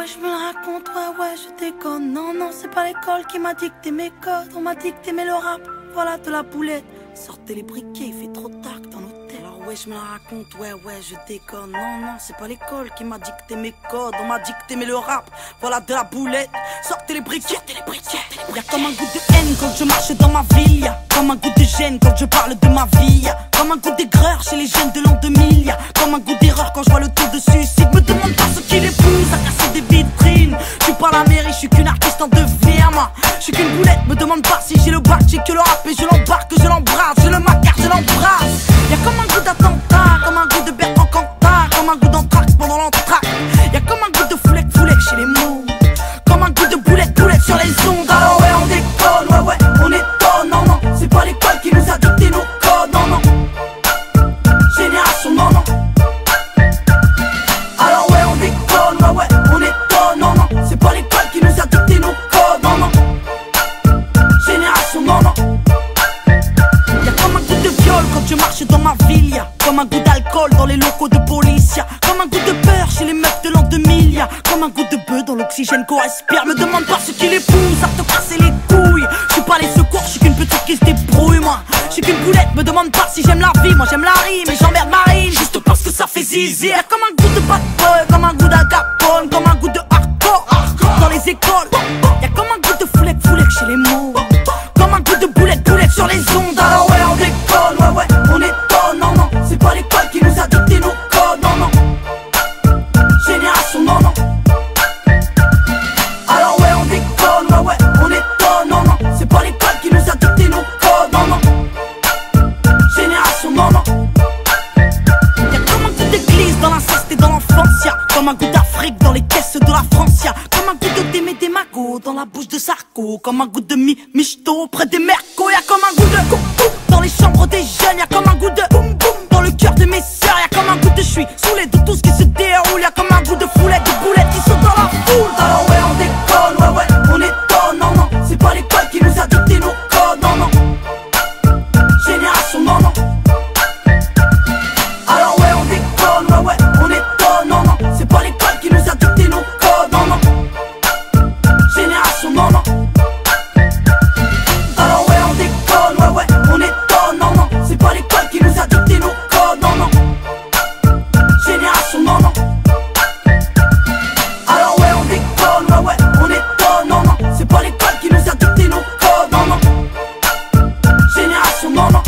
je me le raconte, ouais, je déconne. Non, non, c'est pas l'école qui m'a dicté mes codes. On m'a dicté, mais le rap, voilà de la boulette. Sortez les briquets, il fait trop tard dans nos têtes. Alors ouais, je me la raconte, ouais, je déconne. Non, non, c'est pas l'école qui m'a dicté mes codes. On m'a dicté, mais le rap, voilà de la boulette. Sortez les briquets, Y'a comme un goût de haine quand je marche dans ma ville. Y'a comme un goût de gêne quand je parle de ma vie. Y'a comme un goût d'aigreur chez les jeunes de l'an 2000. Y'a comme un goût d'erreur quand je vois le taux de suicide. Me demande pas ce qui les pousse à casser des vitrines. Je suis pas la mairie, je suis qu'une artiste en devenir, moi. Je suis qu'une boulette, me demande pas si j'ai le bac. J'ai que le rap et je l'embarque, je l'embrasse. Je le macar, je l'embrasse. Y'a comme un goût d'attentat, comme un goût de Bertrand Cantat, comme un goût d'anthrax pendant l'entracte. Y'a comme un goût de foulec chez les mots. Comme un goût de boulette sur les ondes. Alors ouais, on déconne, ouais, on étonne. Non, non, c'est pas l'école qui nous a dicté nos codes. Non, non, génération, non, non. Alors ouais, on déconne, ouais, on étonne. Non, non, c'est pas l'école qui nous a dicté nos codes. Non, non, génération, non, non. Y'a comme un goût de viol quand je marche dans ma ville. Y'a comme un goût d'alcool dans les locaux de police. Y'a comme un goût de peur chez les meufs de l'an 2000. Y'a comme un goût de bœuf dans l'oxygène qu'on respire. Me demande pas ce qui les pousse à te casser les couilles. Je suis pas les secours, je suis qu'une petite qui se débrouille, moi. Je suis qu'une boulette, me demande pas si j'aime la vie. Moi j'aime la rime et j'emmerde Marine juste parce que ça fait zizi. Y'a comme un goût de bad boy, comme un goût d'Al Capone, comme un goût de hardcore dans les écoles. Y'a comme un goût de foulec chez les mots. Comme un goût de boulette sur les ondes. Alors ouais, on déconne, ouais, on étonne. Non, non, c'est pas l'école qui nous a dicté nos codes. Non, non, génération, non, non. Alors ouais, on déconne, ouais, on étonne. Non, non, c'est pas l'école qui nous a dicté nos codes. Non, non, génération, non, non. Y'a comme un goût d'église dans l'inceste et dans l'enfance. Y'a comme un goût d'Afrique dans les caisses de la France. Y'a comme un goût de Démé des magots dans la bouche de Sarko. Comme un goût de michto près des mercos. Y'a comme un goût de coucou dans les chambres des jeunes. Y'a comme un goût de boum boum dans le cœur de mes sœurs. Y'a comme un goût de je suis saoulé de tout ce qui se déroule. Y'a comme un goût de foulette, de boulettes qui sont dans la foule. Alors ouais, on déconne, ouais, on étonne. Non, non, c'est pas l'école qui nous a dicté nos codes. Non, non, génération, non, non. Alors ouais, on déconne, ouais, on étonne. Non, non, c'est pas l'école qui nous a dicté nos codes. Non, non, génération, non, non. Alors ouais, on déconne, ouais, on étonne. Non, non, c'est pas l'école qui nous a dicté nos codes. Non, non, génération, non, non. Alors ouais, on déconne, ouais, on étonne. Non, non, c'est pas l'école qui nous a dicté nos codes. Non, non, génération, non, non.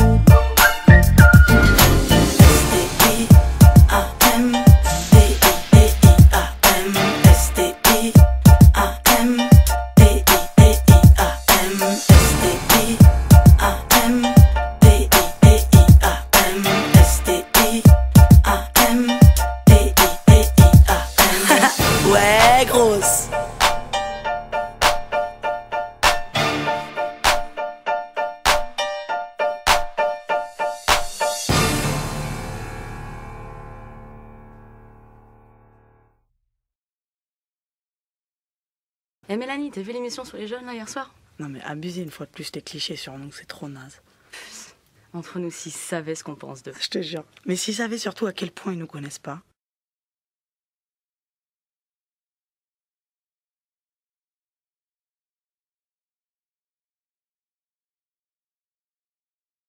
Ouais, grosse. Eh Mélanie, t'as vu l'émission sur les jeunes là hier soir? Non mais abuser une fois de plus tes clichés sur nous, c'est trop naze. Entre nous, s'ils savaient ce qu'on pense d'eux. Je te jure. Mais s'ils savaient surtout à quel point ils nous connaissent pas.